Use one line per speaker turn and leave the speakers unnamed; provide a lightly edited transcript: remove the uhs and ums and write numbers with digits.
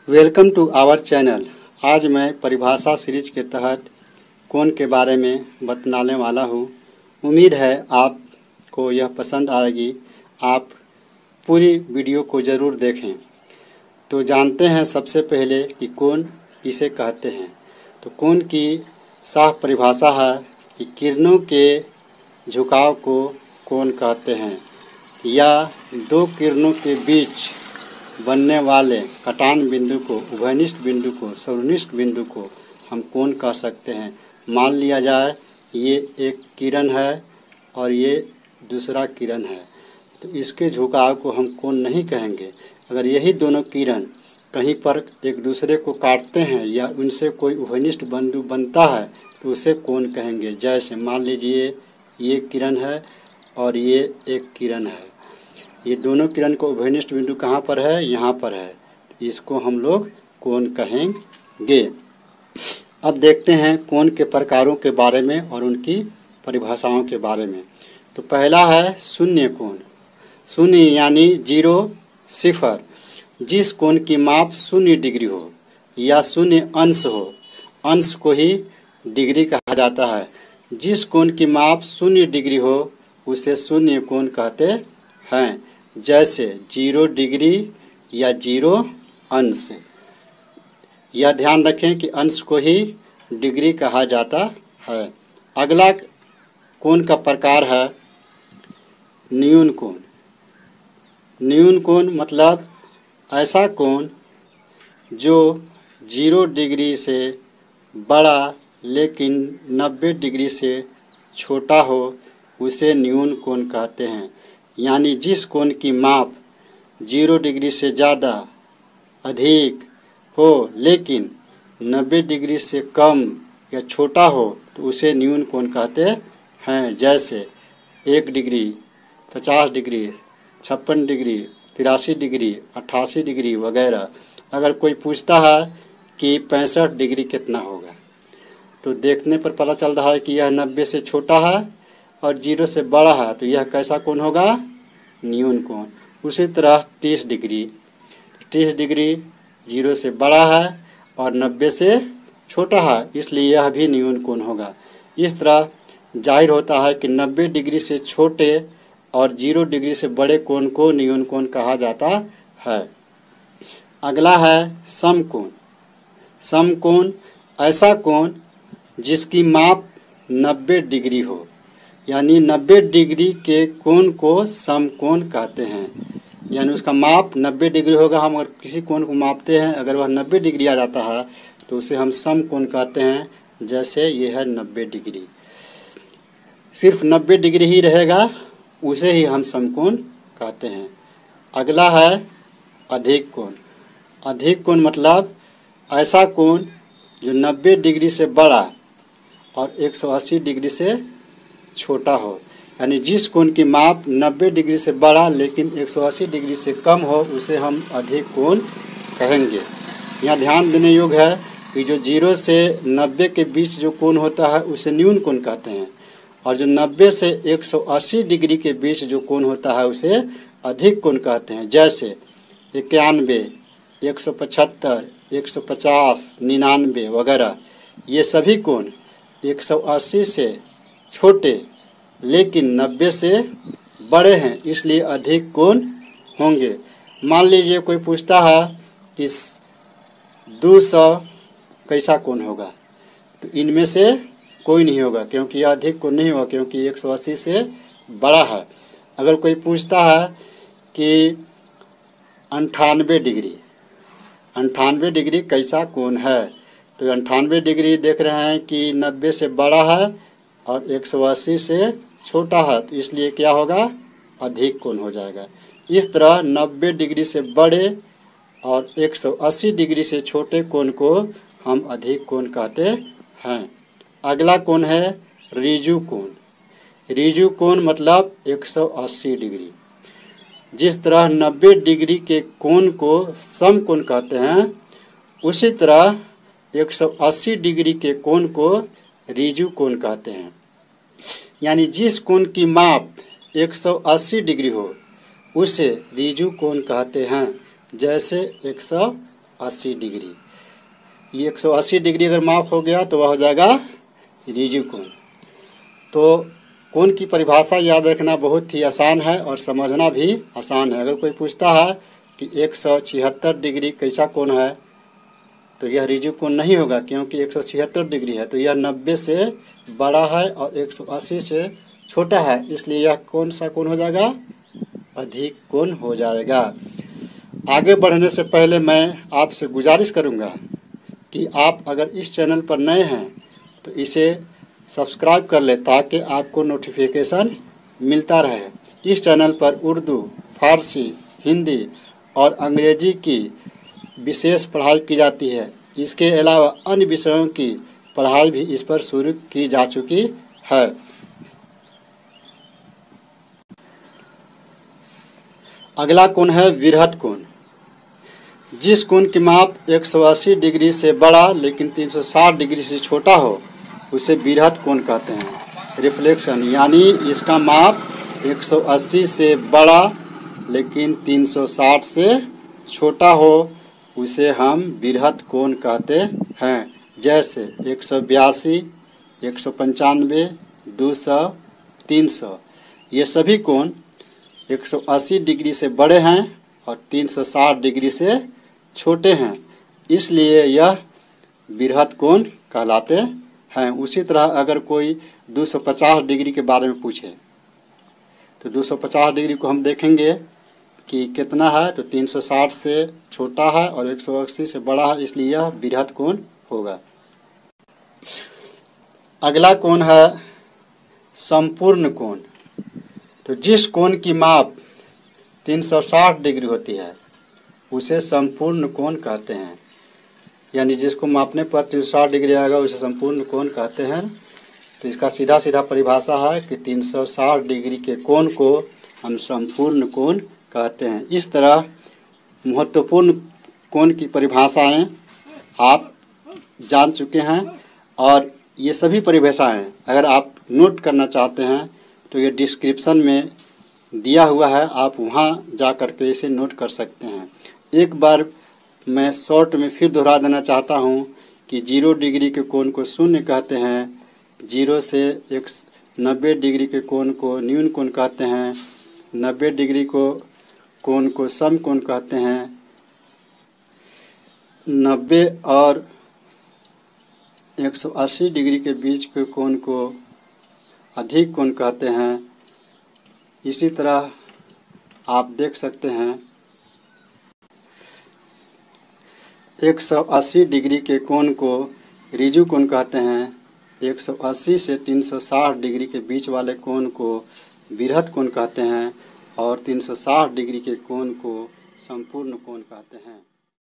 Welcome to our channel. आज मैं परिभाषा सीरीज के तहत कोण के बारे में बतलाने वाला हूँ। उम्मीद है आपको यह पसंद आएगी। आप पूरी वीडियो को ज़रूर देखें। तो जानते हैं सबसे पहले कि कोण किसे कहते हैं। तो कोण की साफ परिभाषा है कि किरणों के झुकाव को कोण कहते हैं, या दो किरणों के बीच बनने वाले कटान बिंदु को, उभयनिष्ठ बिंदु को, सर्वनिष्ठ बिंदु को हम कोण कह सकते हैं। मान लिया जाए ये एक किरण है और ये दूसरा किरण है, तो इसके झुकाव को हम कोण नहीं कहेंगे। अगर यही दोनों किरण कहीं पर एक दूसरे को काटते हैं या उनसे कोई उभयनिष्ठ बिंदु बनता है तो उसे कोण कहेंगे। जैसे मान लीजिए ये किरण है और ये एक किरण है, ये दोनों किरण को उभयनिष्ठ बिंदु कहाँ पर है? यहाँ पर है। इसको हम लोग कोण कहेंगे। अब देखते हैं कोण के प्रकारों के बारे में और उनकी परिभाषाओं के बारे में। तो पहला है शून्य कोण। शून्य यानी 0 0, जिस कोण की माप 0 डिग्री हो या 0 अंश हो, अंश को ही डिग्री कहा जाता है। जिस कोण की माप 0 डिग्री हो उसे शून्य कोण कहते हैं। जैसे 0 डिग्री या 0 अंश। यह ध्यान रखें कि अंश को ही डिग्री कहा जाता है। अगला कोण का प्रकार है न्यून कोण। न्यून कोण मतलब ऐसा कोण जो 0 डिग्री से बड़ा लेकिन 90 डिग्री से छोटा हो उसे न्यून कोण कहते हैं। यानी जिस कोण की माप 0 डिग्री से ज़्यादा अधिक हो लेकिन 90 डिग्री से कम या छोटा हो तो उसे न्यून कोण कहते हैं। जैसे 1 degree, 50 degree, 56 degree, 83 degree, 88 degree वगैरह। अगर कोई पूछता है कि 65 डिग्री कितना होगा, तो देखने पर पता चल रहा है कि यह 90 से छोटा है और 0 से बड़ा है, तो यह कैसा कोण होगा? न्यून कोण। उसी तरह 30 डिग्री, 30 डिग्री 0 से बड़ा है और 90 से छोटा है, इसलिए यह भी न्यून कोण होगा। इस तरह जाहिर होता है कि 90 डिग्री से छोटे और 0 डिग्री से बड़े कोण को न्यून कोण कहा जाता है। अगला है समकोण। समकोण ऐसा कोण जिसकी माप 90 डिग्री हो, यानी 90 डिग्री के कोण को समकोण कहते हैं। यानी उसका माप 90 डिग्री होगा। हम अगर किसी कोण को मापते हैं, अगर वह 90 डिग्री आ जाता है तो उसे हम समकोण कहते हैं। जैसे ये है 90 डिग्री, सिर्फ 90 डिग्री ही रहेगा, उसे ही हम समकोण कहते हैं। अगला है अधिक कोण। अधिक कोण मतलब ऐसा कोण जो 90 डिग्री से बड़ा और 180 डिग्री से छोटा हो। यानी जिस कोण की माप 90 डिग्री से बड़ा लेकिन 180 डिग्री से कम हो उसे हम अधिक कोण कहेंगे। यहाँ ध्यान देने योग्य है कि जो 0 से 90 के बीच जो कोण होता है उसे न्यून कोण कहते हैं, और जो 90 से 180 डिग्री के बीच जो कोण होता है उसे अधिक कोण कहते हैं। जैसे 91, 175, 150, 99 वगैरह। ये सभी कोण 180 से छोटे लेकिन 90 से बड़े हैं, इसलिए अधिक कोण होंगे। मान लीजिए कोई पूछता है कि 200 कैसा कोण होगा, तो इनमें से कोई नहीं होगा, क्योंकि यह अधिक कोण नहीं होगा, क्योंकि 180 से बड़ा है। अगर कोई पूछता है कि 98 डिग्री, 98 डिग्री कैसा कोण है, तो 98 डिग्री देख रहे हैं कि 90 से बड़ा है और 180 से छोटा है, तो इसलिए क्या होगा? अधिक कोण हो जाएगा। इस तरह 90 डिग्री से बड़े और 180 डिग्री से छोटे कोण को हम अधिक कोण कहते हैं। अगला कोण है ऋजु कोण। ऋजु कोण मतलब 180 डिग्री। जिस तरह 90 डिग्री के कोण को समकोण कहते हैं, उसी तरह 180 डिग्री के कोण को ऋजु कोण कहते हैं। यानी जिस कोण की माप 180 डिग्री हो उसे ऋजु कोण कहते हैं। जैसे 180 डिग्री। ये 180 डिग्री अगर माप हो गया तो वह हो जाएगा ऋजु कोण। तो कोण की परिभाषा याद रखना बहुत ही आसान है और समझना भी आसान है। अगर कोई पूछता है कि 176 डिग्री कैसा कोण है, तो यह ऋजु कोण नहीं होगा, क्योंकि 176 डिग्री है तो यह 90 से बड़ा है और 180 से छोटा है, इसलिए यह कौन सा कोण हो जाएगा? अधिक कोण हो जाएगा। आगे बढ़ने से पहले मैं आपसे गुजारिश करूंगा कि आप अगर इस चैनल पर नए हैं तो इसे सब्सक्राइब कर ले, ताकि आपको नोटिफिकेशन मिलता रहे। इस चैनल पर उर्दू, फारसी, हिंदी और अंग्रेजी की विशेष पढ़ाई की जाती है। इसके अलावा अन्य विषयों की पढ़ाई भी इस पर शुरू की जा चुकी है। अगला कोण है विरहत कोण। जिस कोण की माप 180 डिग्री से बड़ा लेकिन 360 डिग्री से छोटा हो उसे विरहत कोण कहते हैं। रिफ्लेक्शन यानी इसका माप 180 से बड़ा लेकिन 360 से छोटा हो उसे हम विरहत कोण कहते हैं। जैसे 182, 195, 200, 300, ये सभी कोण 180 डिग्री से बड़े हैं और 360 डिग्री से छोटे हैं, इसलिए यह विरहत कोण कहलाते हैं। उसी तरह अगर कोई 250 डिग्री के बारे में पूछे तो 250 डिग्री को हम देखेंगे कि कितना है, तो 360 से छोटा है और 180 से बड़ा है, इसलिए यह विरहत कोण होगा। अगला कोण है संपूर्ण कोण। तो जिस कोण की माप 360 डिग्री होती है उसे संपूर्ण कोण कहते हैं। यानी जिसको मापने पर 360 डिग्री आएगा उसे संपूर्ण कोण कहते हैं। तो इसका सीधा सीधा परिभाषा है कि 360 डिग्री के कोण को हम संपूर्ण कोण कहते हैं। इस तरह महत्वपूर्ण कोण की परिभाषाएं आप जान चुके हैं और ये सभी परिभाषाएं अगर आप नोट करना चाहते हैं तो ये डिस्क्रिप्शन में दिया हुआ है, आप वहां जा कर के इसे नोट कर सकते हैं। एक बार मैं शॉर्ट में फिर दोहरा देना चाहता हूं कि 0 डिग्री के कोण को शून्य कहते हैं, 0 से 90 डिग्री के कोण को न्यून कोण कहते हैं, 90 डिग्री को कोण को सम कोण कहते हैं, 90 और 180 डिग्री के बीच के कोण को अधिक कोण कहते हैं। इसी तरह आप देख सकते हैं 180 डिग्री के कोण को ऋजु कोण कहते हैं, 180 से 360 डिग्री के बीच वाले कोण को विरहत कोण कहते हैं और 360 डिग्री के कोण को संपूर्ण कोण कहते हैं।